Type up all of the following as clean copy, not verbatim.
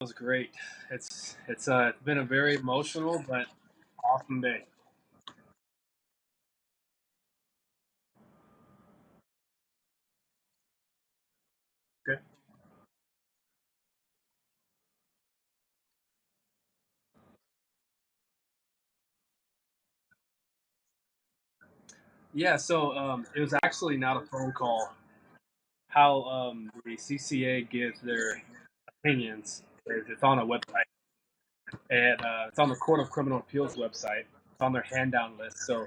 Was great. It's been a very emotional but awesome day. Okay. Yeah, so it was actually not a phone call. How the CCA gives their opinions is it's on a website, and it's on the Court of Criminal Appeals website. It's on their hand down list. So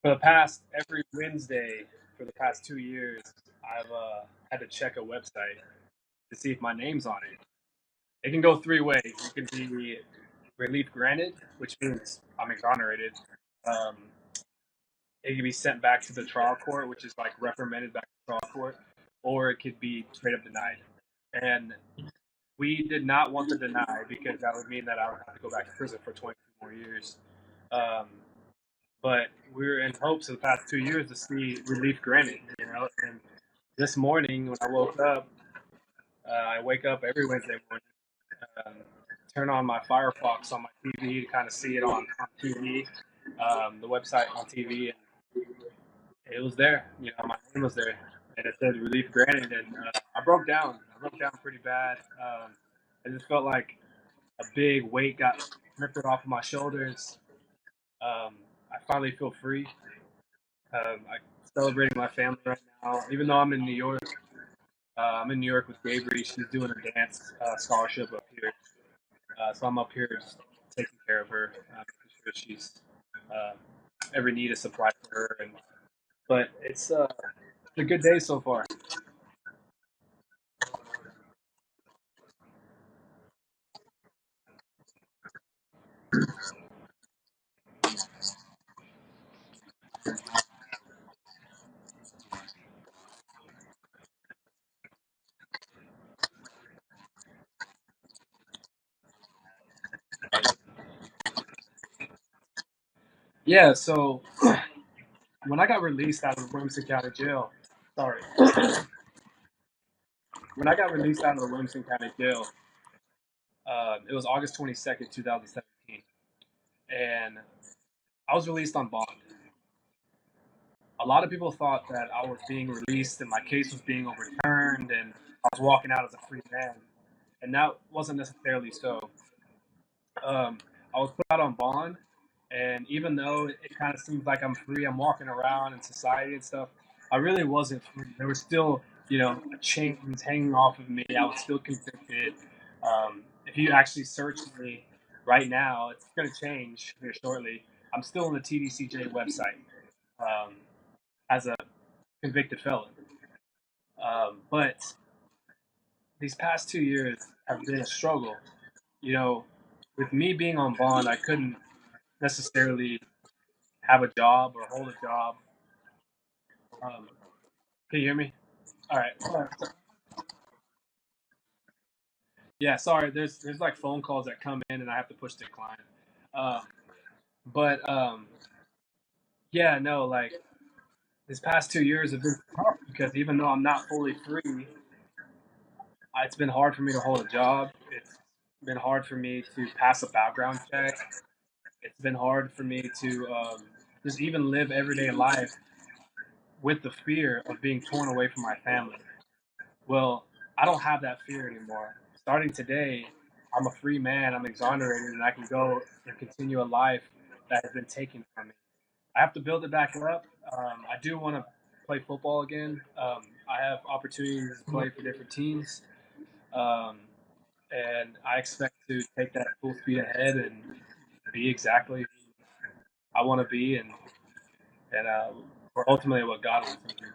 for the past every Wednesday for the past 2 years, I've had to check a website to see if my name's on it. It can go three ways. It can be relief granted, which means I'm exonerated. Um, it can be sent back to the trial court, which is like reprimanded back to trial court, or it could be straight up denied. And we did not want to deny because that would mean that I would have to go back to prison for 22 more years. Um, but we were in hopes of the past 2 years to see relief granted, And this morning when I woke up, I wake up every Wednesday morning, um, turn on my Firefox on my TV to kind of see it on TV, the website on TV, and it was there. My name was there, and it said relief granted, and I broke down. I broke down pretty bad. I just felt like a big weight got lifted off of my shoulders. I finally feel free. I'm celebrating my family right now, even though I'm in New York. I'm in New York with Gabriel. She's doing a dance scholarship up here. So I'm up here just taking care of her, making sure she's uh, every need is supplied for her. But it's a good day so far. Yeah. So when I got released out of the Williamson County Jail, sorry, when I got released out of the Williamson County Jail, it was August 22nd, 2017, and I was released on bond. A lot of people thought that I was being released and my case was being overturned, and I was walking out as a free man, and that wasn't necessarily so. Um, I was put out on bond, and even though it kind of seems like I'm free, I'm walking around in society and stuff. I really wasn't free. There were still, chains hanging off of me. I was still convicted. If you actually search me right now, it's going to change here shortly. I'm still on the TDCJ website um, as a convicted felon. But these past 2 years have been a struggle. You know, with me being on bond, I couldn't necessarily have a job or hold a job. Um, can you hear me? All right. Yeah, sorry. There's like phone calls that come in and I have to push decline. Uh, but yeah, no, like these past 2 years have been tough because even though I'm not fully free, it's been hard for me to hold a job. It's been hard for me to pass a background check. It's been hard for me to just even live everyday life with the fear of being torn away from my family. Well, I don't have that fear anymore. Starting today, I'm a free man. I'm exonerated, and I can go and continue a life that has been taken from me. I have to build it back up. I do want to play football again. I have opportunities to play for different teams, um, and I expect to take that full speed ahead and be exactly who I want to be, and for ultimately what God wants me to do.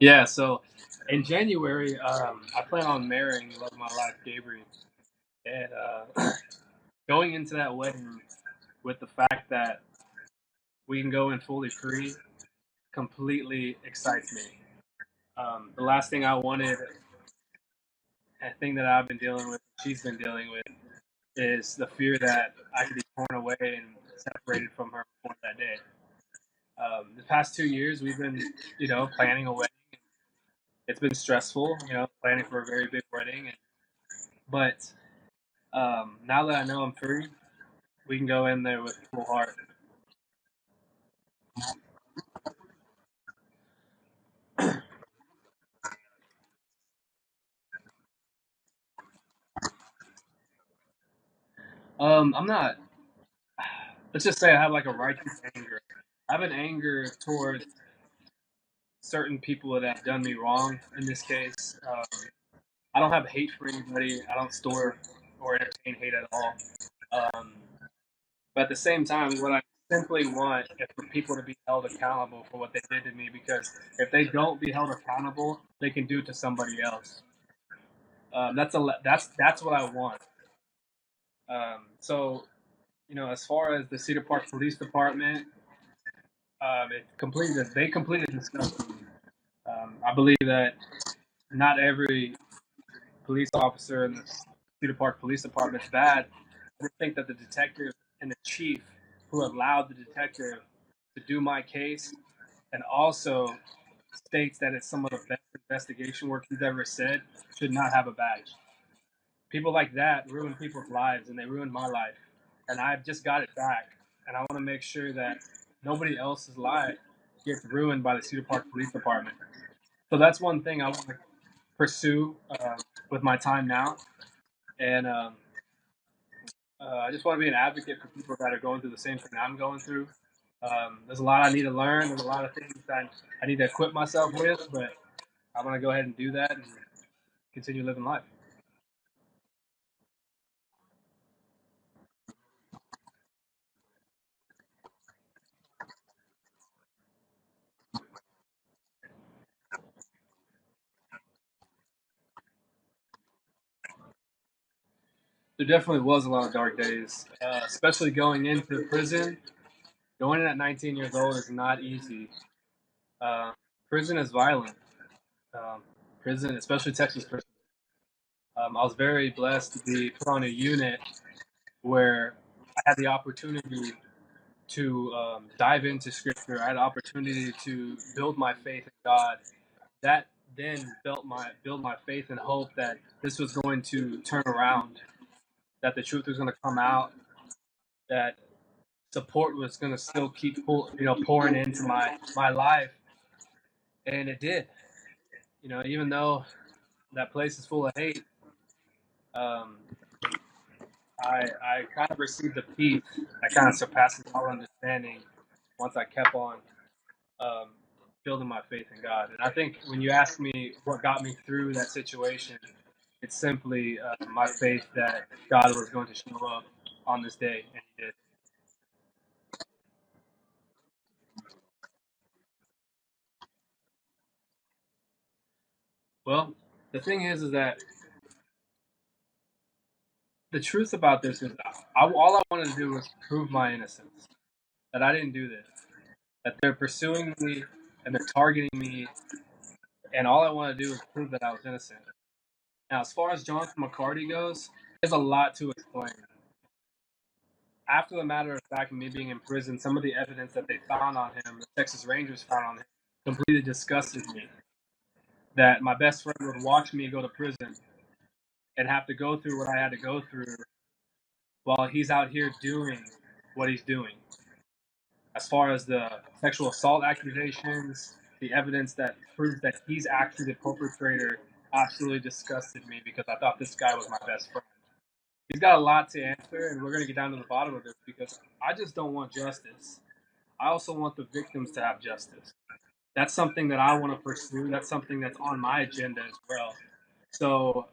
Yeah, so in January, I plan on marrying the love of my life, Gabriel, and going into that wedding with the fact that we can go in fully free completely excites me. The last thing I wanted, a thing that I've been dealing with, she's been dealing with, is the fear that I could be torn away and separated from her before that day. The past 2 years, we've been, planning a wedding. It's been stressful, planning for a very big wedding. But now that I know I'm free, we can go in there with full heart. I'm not. Let's just say I have like a righteous anger. I have an anger towards certain people that have done me wrong. In this case, I don't have hate for anybody. I don't store or entertain hate at all. Um, but at the same time, what I simply want is for people to be held accountable for what they did to me. Because if they don't be held accountable, they can do it to somebody else. That's what I want. So as far as the Cedar Park Police Department, they completely disgusted me. I believe that not every police officer in the Cedar Park Police Department is bad. I just think that the detective and the chief who allowed the detective to do my case and also states that it's some of the best investigation work he's ever said should not have a badge. People like that ruin people's lives and they ruined my life. And I've just got it back. And I want to make sure that nobody else's life gets ruined by the Cedar Park Police Department. So that's one thing I want to pursue with my time now. And I just want to be an advocate for people that are going through the same thing I'm going through. There's a lot I need to learn. There's a lot of things that I need to equip myself with, but I'm going to go ahead and do that and continue living life. There definitely was a lot of dark days, especially going into prison. Going in at 19 years old is not easy. Uh, Prison is violent. Um, Prison, especially Texas prison. I was very blessed to be put on a unit where I had the opportunity to dive into Scripture. I had the opportunity to build my faith in God. That then built my faith and hope that this was going to turn around, that the truth was going to come out, that support was going to still pouring into my life, and it did. Even though that place is full of hate, um, I kind of received a peace that kind of surpasses all understanding once I kept on um, building my faith in God. And I think when you ask me what got me through that situation, it's simply my faith that God was going to show up on this day, and He did. Well, the thing is that the truth about this is all I wanted to do was prove my innocence, that I didn't do this, that they're pursuing me and they're targeting me, and all I want to do is prove that I was innocent. Now, as far as Jonathan McCarty goes, there's a lot to explain. After the matter of fact, me being in prison, some of the evidence that they found on him, the Texas Rangers found on him, completely disgusted me. That my best friend would watch me go to prison and have to go through what I had to go through while he's out here doing what he's doing. As far as the sexual assault accusations, the evidence that proves that he's actually the perpetrator absolutely disgusted me because I thought this guy was my best friend. He's got a lot to answer, and we're going to get down to the bottom of it because I just don't want justice. I also want the victims to have justice. That's something that I want to pursue. That's something that's on my agenda as well. So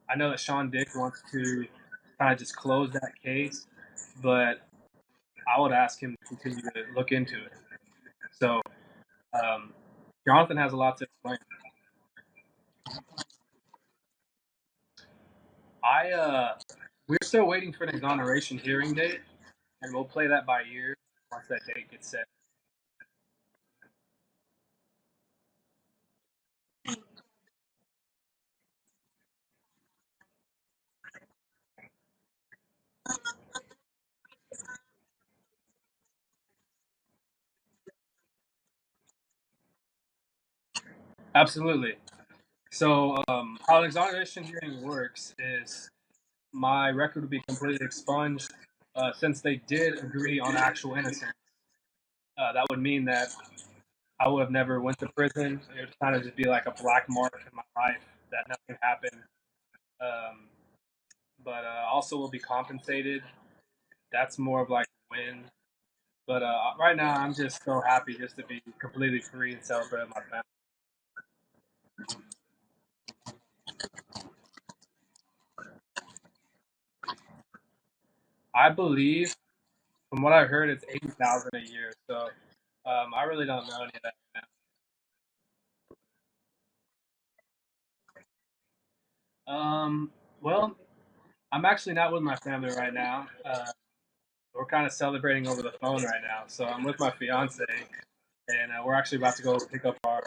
I know that Sean Dick wants to kind of just close that case, but I would ask him to continue to look into it. So um, Jonathan has a lot to explain. I We're still waiting for an exoneration hearing date, and we'll play that by ear once that date gets set. Absolutely. So, how an exoneration hearing works is my record would be completely expunged. Since they did agree on actual innocence, that would mean that I would have never went to prison. It would kind of just be like a black mark in my life that nothing happened. Um, but also will be compensated. That's more of like a win. But right now, I'm just so happy just to be completely free and celebrate with my family. I believe, from what I heard, it's 80,000 a year. So I really don't know any of that now. Well, I'm actually not with my family right now. We're kind of celebrating over the phone right now. So I'm with my fiance, and we're actually about to go pick up our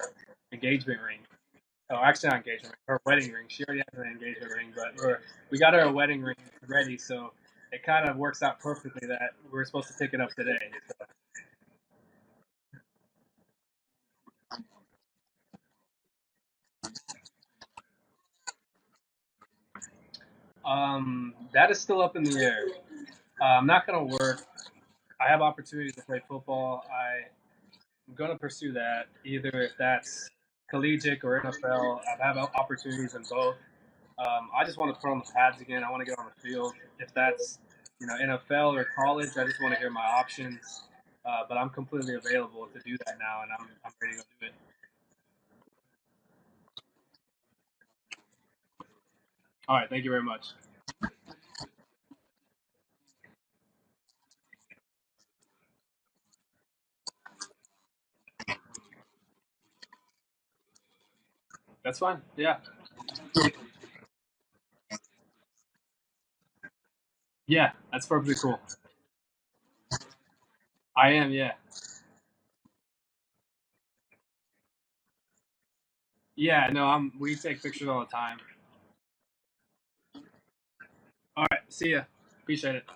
engagement ring. Oh, actually, not engagement ring, her wedding ring. She already has an engagement ring, but we got her a wedding ring ready. So it kind of works out perfectly that we're supposed to pick it up today. That is still up in the air. I'm not going to work. I have opportunities to play football. I'm going to pursue that, either if that's collegiate or NFL. I have opportunities in both. I just want to put on the pads again. I want to get on the field. If that's NFL or college, I just want to hear my options. But I'm completely available to do that now, and I'm ready to go do it. All right, thank you very much. That's fine. Yeah, yeah, that's perfectly cool. I am. Yeah, yeah. No, We take pictures all the time. All right, see ya. Appreciate it.